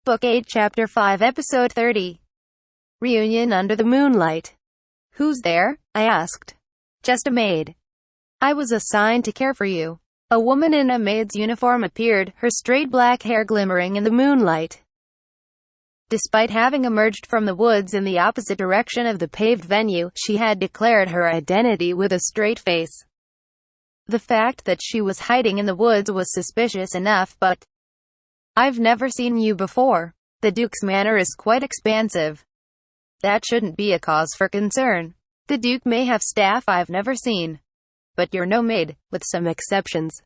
Book 8 Chapter 5 Episode 30. Reunion under the moonlight. "Who's there?" I asked. "Just a maid. I was assigned to care for you." A woman in a maid's uniform appeared, her straight black hair glimmering in the moonlight. Despite having emerged from the woods in the opposite direction of the paved venue, she had declared her identity with a straight face. The fact that she was hiding in the woods was suspicious enough, but "I've never seen you before. The Duke's manor is quite expansive. That shouldn't be a cause for concern. The Duke may have staff I've never seen. But you're no maid, with some exceptions.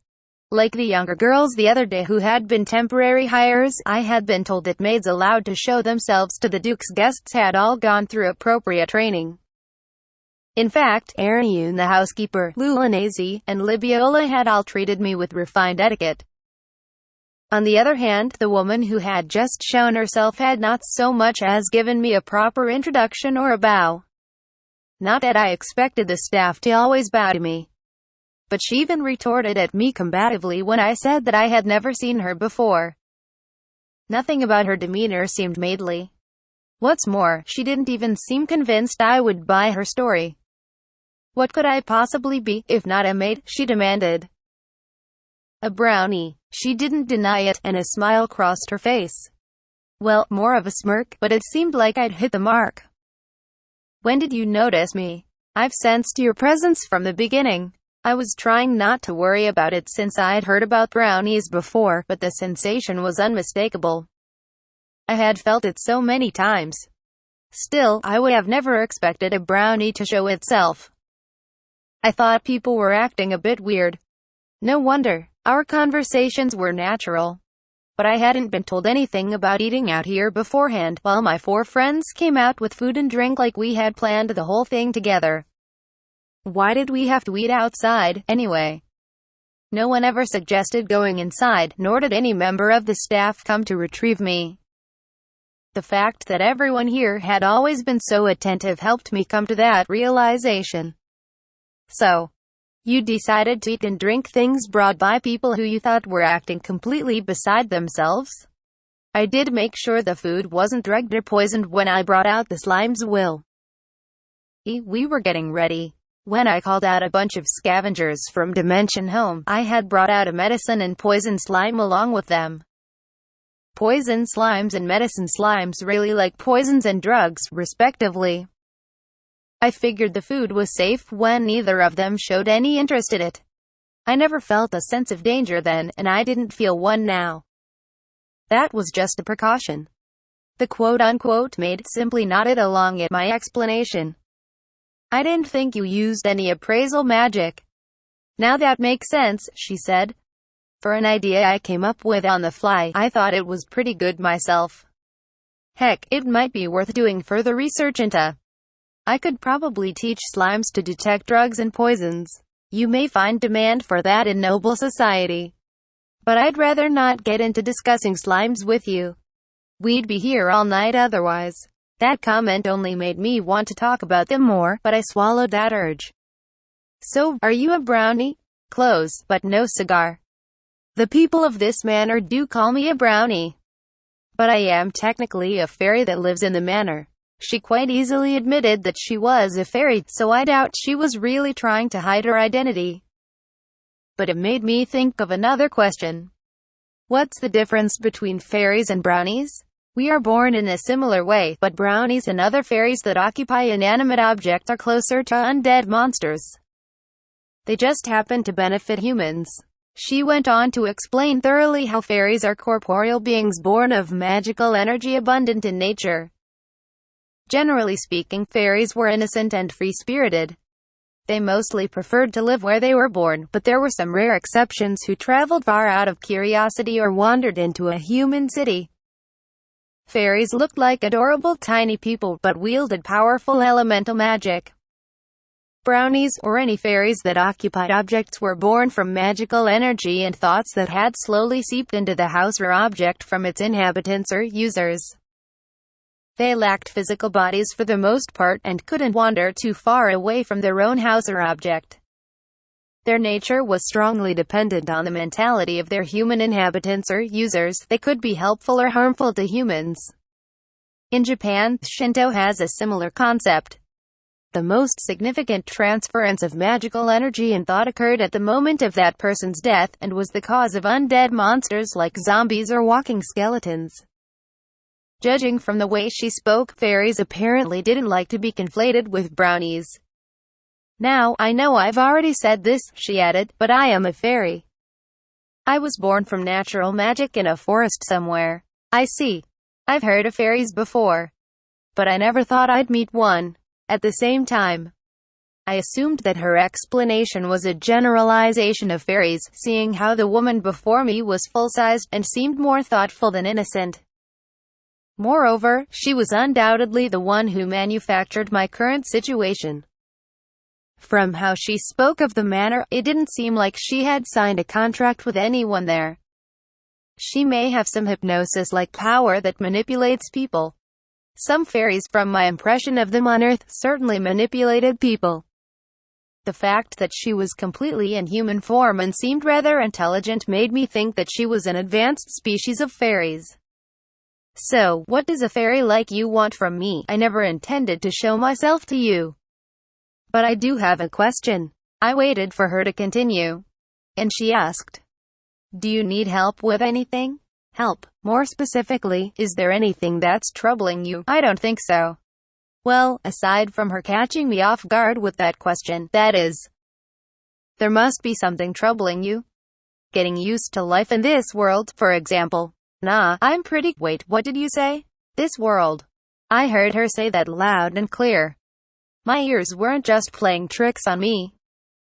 Like the younger girls the other day who had been temporary hires, I had been told that maids allowed to show themselves to the Duke's guests had all gone through appropriate training. In fact, Ariane the housekeeper, Lulanese, and Libiola had all treated me with refined etiquette. On the other hand, the woman who had just shown herself had not so much as given me a proper introduction or a bow. Not that I expected the staff to always bow to me. But she even retorted at me combatively when I said that I had never seen her before. Nothing about her demeanor seemed maidly. What's more, she didn't even seem convinced I would buy her story. "What could I possibly be, if not a maid?" she demanded. "A brownie." She didn't deny it, and a smile crossed her face. Well, more of a smirk, but it seemed like I'd hit the mark. "When did you notice me?" "I've sensed your presence from the beginning." I was trying not to worry about it since I'd heard about brownies before, but the sensation was unmistakable. I had felt it so many times. Still, I would have never expected a brownie to show itself. I thought people were acting a bit weird. No wonder. Our conversations were natural. But I hadn't been told anything about eating out here beforehand, while my 4 friends came out with food and drink like we had planned the whole thing together. Why did we have to eat outside, anyway? No one ever suggested going inside, nor did any member of the staff come to retrieve me. The fact that everyone here had always been so attentive helped me come to that realization. "So, you decided to eat and drink things brought by people who you thought were acting completely beside themselves?" "I did make sure the food wasn't drugged or poisoned when I brought out the slimes, Will. We were getting ready. When I called out a bunch of scavengers from Dimension Home, I had brought out a medicine and poison slime along with them. Poison slimes and medicine slimes really like poisons and drugs, respectively. I figured the food was safe when neither of them showed any interest in it. I never felt a sense of danger then, and I didn't feel one now. That was just a precaution." The quote-unquote maid simply nodded along at my explanation. "I didn't think you used any appraisal magic." "Now that makes sense," she said. "For an idea I came up with on the fly, I thought it was pretty good myself. Heck, it might be worth doing further research into. I could probably teach slimes to detect drugs and poisons. You may find demand for that in noble society. But I'd rather not get into discussing slimes with you. We'd be here all night otherwise." That comment only made me want to talk about them more, but I swallowed that urge. "So, are you a brownie?" "Close, but no cigar. The people of this manor do call me a brownie. But I am technically a fairy that lives in the manor." She quite easily admitted that she was a fairy, so I doubt she was really trying to hide her identity. But it made me think of another question. What's the difference between fairies and brownies? We are born in a similar way, but brownies and other fairies that occupy inanimate objects are closer to undead monsters. They just happen to benefit humans. She went on to explain thoroughly how fairies are corporeal beings born of magical energy abundant in nature. Generally speaking, fairies were innocent and free-spirited. They mostly preferred to live where they were born, but there were some rare exceptions who traveled far out of curiosity or wandered into a human city. Fairies looked like adorable tiny people, but wielded powerful elemental magic. Brownies, or any fairies that occupied objects, were born from magical energy and thoughts that had slowly seeped into the house or object from its inhabitants or users. They lacked physical bodies for the most part, and couldn't wander too far away from their own house or object. Their nature was strongly dependent on the mentality of their human inhabitants or users. They could be helpful or harmful to humans. In Japan, Shinto has a similar concept. The most significant transference of magical energy and thought occurred at the moment of that person's death, and was the cause of undead monsters like zombies or walking skeletons. Judging from the way she spoke, fairies apparently didn't like to be conflated with brownies. Now, I know I've already said this, she added, but I am a fairy. I was born from natural magic in a forest somewhere. I see. I've heard of fairies before, but I never thought I'd meet one. At the same time, I assumed that her explanation was a generalization of fairies, seeing how the woman before me was full-sized, and seemed more thoughtful than innocent. Moreover, she was undoubtedly the one who manufactured my current situation. From how she spoke of the manor, it didn't seem like she had signed a contract with anyone there. She may have some hypnosis-like power that manipulates people. Some fairies, from my impression of them on Earth, certainly manipulated people. The fact that she was completely in human form and seemed rather intelligent made me think that she was an advanced species of fairies. So, what does a fairy like you want from me? I never intended to show myself to you. But I do have a question. I waited for her to continue, and she asked, do you need help with anything? Help. More specifically, is there anything that's troubling you? I don't think so. Well, aside from her catching me off guard with that question, that is. There must be something troubling you. Getting used to life in this world, for example. Nah, I'm pretty— Wait, what did you say? This world. I heard her say that loud and clear. My ears weren't just playing tricks on me.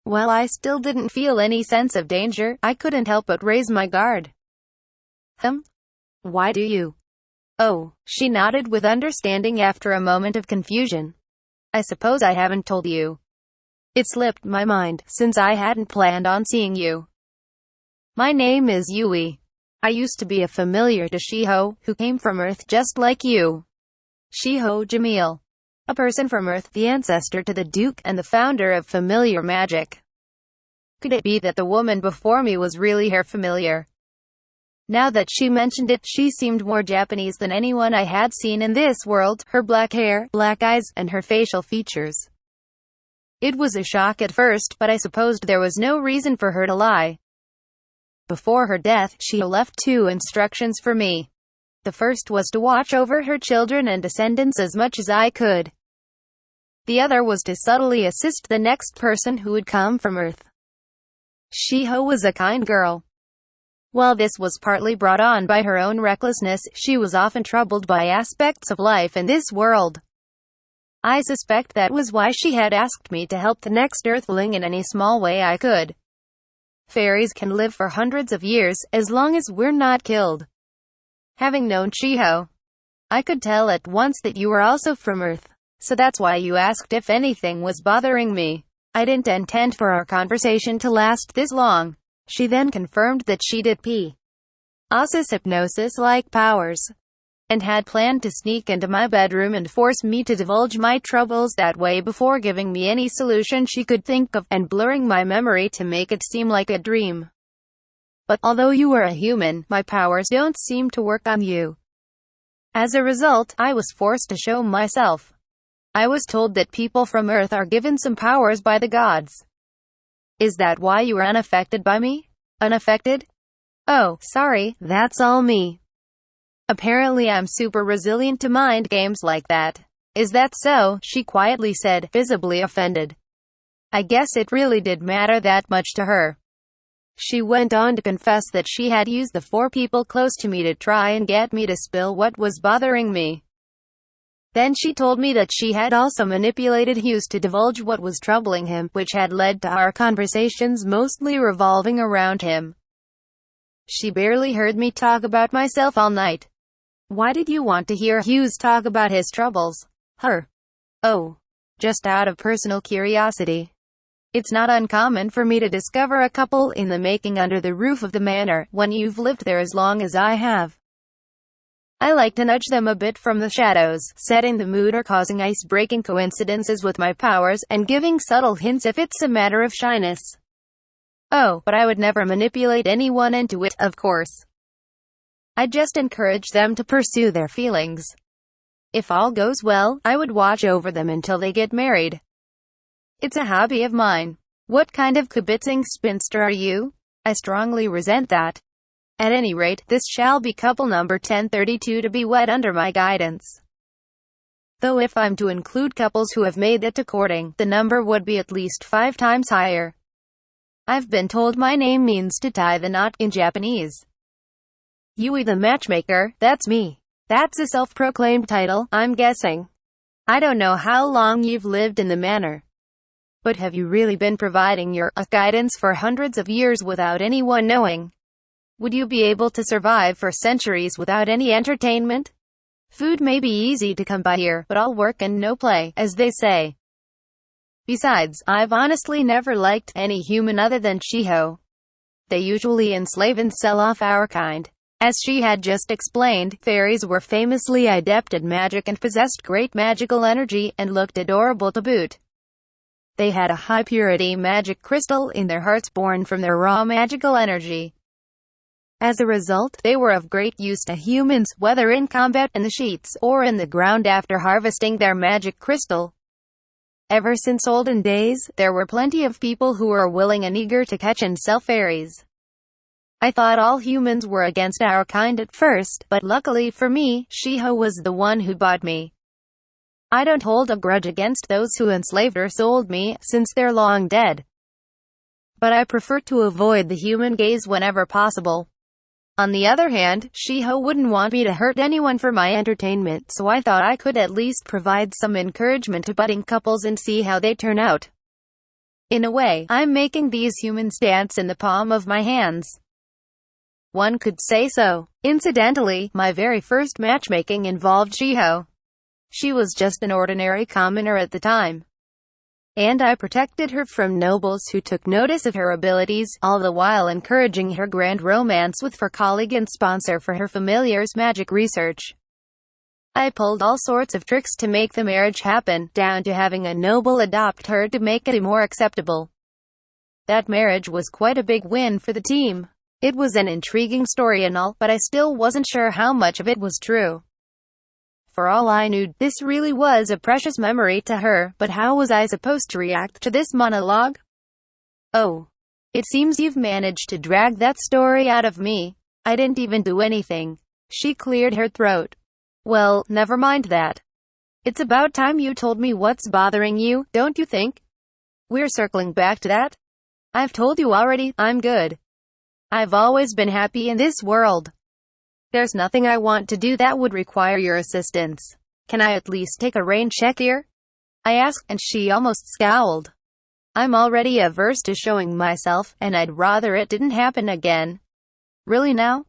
Well, I still didn't feel any sense of danger. I couldn't help but raise my guard. Why do you? Oh, she nodded with understanding after a moment of confusion. I suppose I haven't told you. It slipped my mind, since I hadn't planned on seeing you. My name is Yui. I used to be a familiar to Shiho, who came from Earth just like you. Shiho Jamil. A person from Earth, the ancestor to the Duke, and the founder of familiar magic. Could it be that the woman before me was really her familiar? Now that she mentioned it, she seemed more Japanese than anyone I had seen in this world, her black hair, black eyes, and her facial features. It was a shock at first, but I supposed there was no reason for her to lie. Before her death, she left 2 instructions for me. The first was to watch over her children and descendants as much as I could. The other was to subtly assist the next person who would come from Earth. Shiho was a kind girl. While this was partly brought on by her own recklessness, she was often troubled by aspects of life in this world. I suspect that was why she had asked me to help the next Earthling in any small way I could. Fairies can live for hundreds of years, as long as we're not killed. Having known Shiho, I could tell at once that you were also from Earth. So that's why you asked if anything was bothering me. I didn't intend for our conversation to last this long. She then confirmed that she did possess hypnosis-like powers, and had planned to sneak into my bedroom and force me to divulge my troubles that way before giving me any solution she could think of, and blurring my memory to make it seem like a dream. But, although you are a human, my powers don't seem to work on you. As a result, I was forced to show myself. I was told that people from Earth are given some powers by the gods. Is that why you were unaffected by me? Unaffected? Oh, sorry, that's all me. Apparently I'm super resilient to mind games like that. Is that so? She quietly said, visibly offended. I guess it really did matter that much to her. She went on to confess that she had used the 4 people close to me to try and get me to spill what was bothering me. Then she told me that she had also manipulated Hughes to divulge what was troubling him, which had led to our conversations mostly revolving around him. She barely heard me talk about myself all night. Why did you want to hear Hughes talk about his troubles? Her. Oh. Just out of personal curiosity. It's not uncommon for me to discover a couple in the making under the roof of the manor, when you've lived there as long as I have. I like to nudge them a bit from the shadows, setting the mood or causing ice-breaking coincidences with my powers, and giving subtle hints if it's a matter of shyness. Oh, but I would never manipulate anyone into it, of course. I'd just encourage them to pursue their feelings. If all goes well, I would watch over them until they get married. It's a hobby of mine. What kind of kibitzing spinster are you? I strongly resent that. At any rate, this shall be couple number 1032 to be wed under my guidance. Though if I'm to include couples who have made it to courting, the number would be at least 5 times higher. I've been told my name means to tie the knot in Japanese. Yui the matchmaker, that's me. That's a self-proclaimed title, I'm guessing. I don't know how long you've lived in the manor. But have you really been providing your guidance for hundreds of years without anyone knowing? Would you be able to survive for centuries without any entertainment? Food may be easy to come by here, but all work and no play, as they say. Besides, I've honestly never liked any human other than Shiho. They usually enslave and sell off our kind. As she had just explained, fairies were famously adept at magic and possessed great magical energy, and looked adorable to boot. They had a high-purity magic crystal in their hearts born from their raw magical energy. As a result, they were of great use to humans, whether in combat, in the sheets, or in the ground after harvesting their magic crystal. Ever since olden days, there were plenty of people who were willing and eager to catch and sell fairies. I thought all humans were against our kind at first, but luckily for me, Shiho was the one who bought me. I don't hold a grudge against those who enslaved or sold me, since they're long dead. But I prefer to avoid the human gaze whenever possible. On the other hand, Shiho wouldn't want me to hurt anyone for my entertainment, so I thought I could at least provide some encouragement to budding couples and see how they turn out. In a way, I'm making these humans dance in the palm of my hands. One could say so. Incidentally, my very first matchmaking involved Shiho. She was just an ordinary commoner at the time. And I protected her from nobles who took notice of her abilities, all the while encouraging her grand romance with her colleague and sponsor for her familiar's magic research. I pulled all sorts of tricks to make the marriage happen, down to having a noble adopt her to make it more acceptable. That marriage was quite a big win for the team. It was an intriguing story and all, but I still wasn't sure how much of it was true. For all I knew, this really was a precious memory to her, but how was I supposed to react to this monologue? Oh. It seems you've managed to drag that story out of me. I didn't even do anything. She cleared her throat. Well, never mind that. It's about time you told me what's bothering you, don't you think? We're circling back to that. I've told you already, I'm good. I've always been happy in this world. There's nothing I want to do that would require your assistance. Can I at least take a rain check here? I asked, and she almost scowled. I'm already averse to showing myself, and I'd rather it didn't happen again. Really now?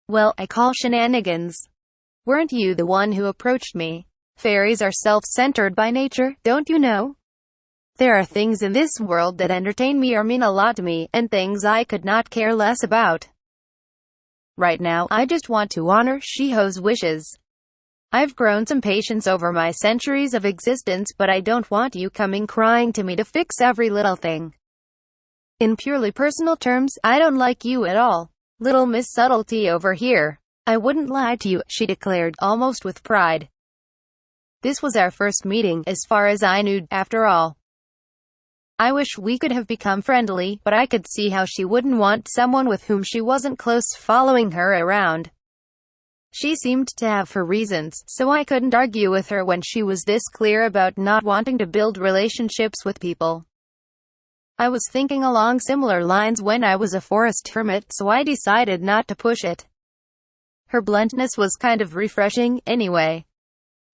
Well, I call shenanigans. Weren't you the one who approached me? Fairies are self-centered by nature, don't you know? There are things in this world that entertain me or mean a lot to me, and things I could not care less about. Right now, I just want to honor Shiho's wishes. I've grown some patience over my centuries of existence, but I don't want you coming crying to me to fix every little thing. In purely personal terms, I don't like you at all. Little Miss Subtlety over here. I wouldn't lie to you, she declared, almost with pride. This was our first meeting, as far as I knew, after all. I wish we could have become friendly, but I could see how she wouldn't want someone with whom she wasn't close following her around. She seemed to have her reasons, so I couldn't argue with her when she was this clear about not wanting to build relationships with people. I was thinking along similar lines when I was a forest hermit, so I decided not to push it. Her bluntness was kind of refreshing, anyway.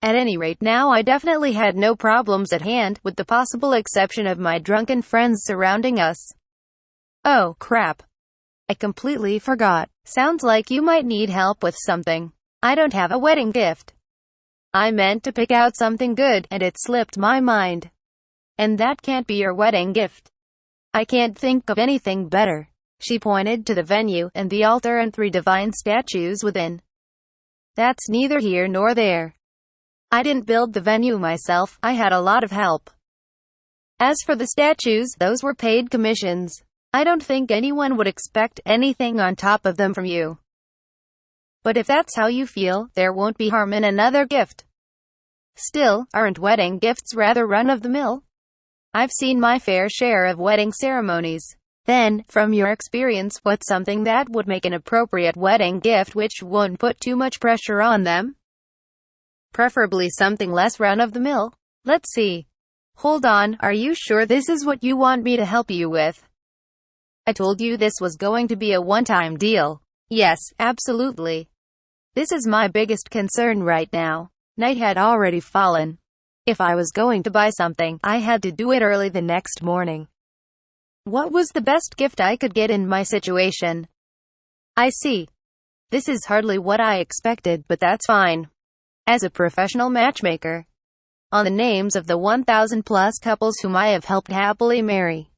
At any rate, now I definitely had no problems at hand, with the possible exception of my drunken friends surrounding us. Oh, crap. I completely forgot. Sounds like you might need help with something. I don't have a wedding gift. I meant to pick out something good, and it slipped my mind. And that can't be your wedding gift. I can't think of anything better. She pointed to the venue, and the altar and 3 divine statues within. That's neither here nor there. I didn't build the venue myself, I had a lot of help. As for the statues, those were paid commissions. I don't think anyone would expect anything on top of them from you. But if that's how you feel, there won't be harm in another gift. Still, aren't wedding gifts rather run-of-the-mill? I've seen my fair share of wedding ceremonies. Then, from your experience, what's something that would make an appropriate wedding gift which won't put too much pressure on them? Preferably something less run-of-the-mill. Let's see. Hold on, are you sure this is what you want me to help you with? I told you this was going to be a one-time deal. Yes, absolutely. This is my biggest concern right now. Night had already fallen. If I was going to buy something, I had to do it early the next morning. What was the best gift I could get in my situation? I see. This is hardly what I expected, but that's fine. As a professional matchmaker, on the names of the 1,000 plus couples whom I have helped happily marry,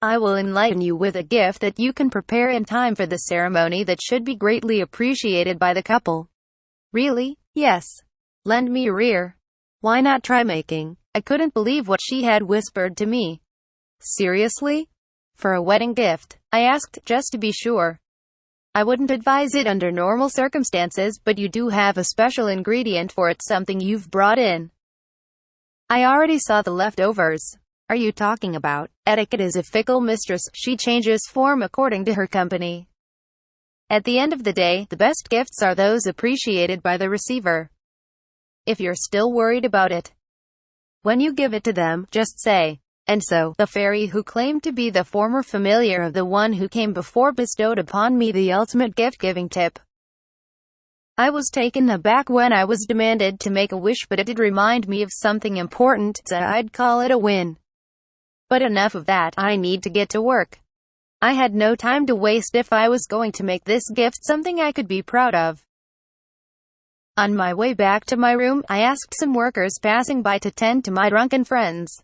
I will enlighten you with a gift that you can prepare in time for the ceremony that should be greatly appreciated by the couple. Really? Yes. Lend me your ear. Why not try making? I couldn't believe what she had whispered to me. Seriously? For a wedding gift? I asked, just to be sure. I wouldn't advise it under normal circumstances, but you do have a special ingredient for it, something you've brought in. I already saw the leftovers. Are you talking about? Etiquette is a fickle mistress, she changes form according to her company. At the end of the day, the best gifts are those appreciated by the receiver. If you're still worried about it, when you give it to them, just say, "And so, the fairy who claimed to be the former familiar of the one who came before bestowed upon me the ultimate gift-giving tip. I was taken aback when I was demanded to make a wish, but it did remind me of something important, so I'd call it a win. But enough of that, I need to get to work. I had no time to waste if I was going to make this gift something I could be proud of." On my way back to my room, I asked some workers passing by to tend to my drunken friends.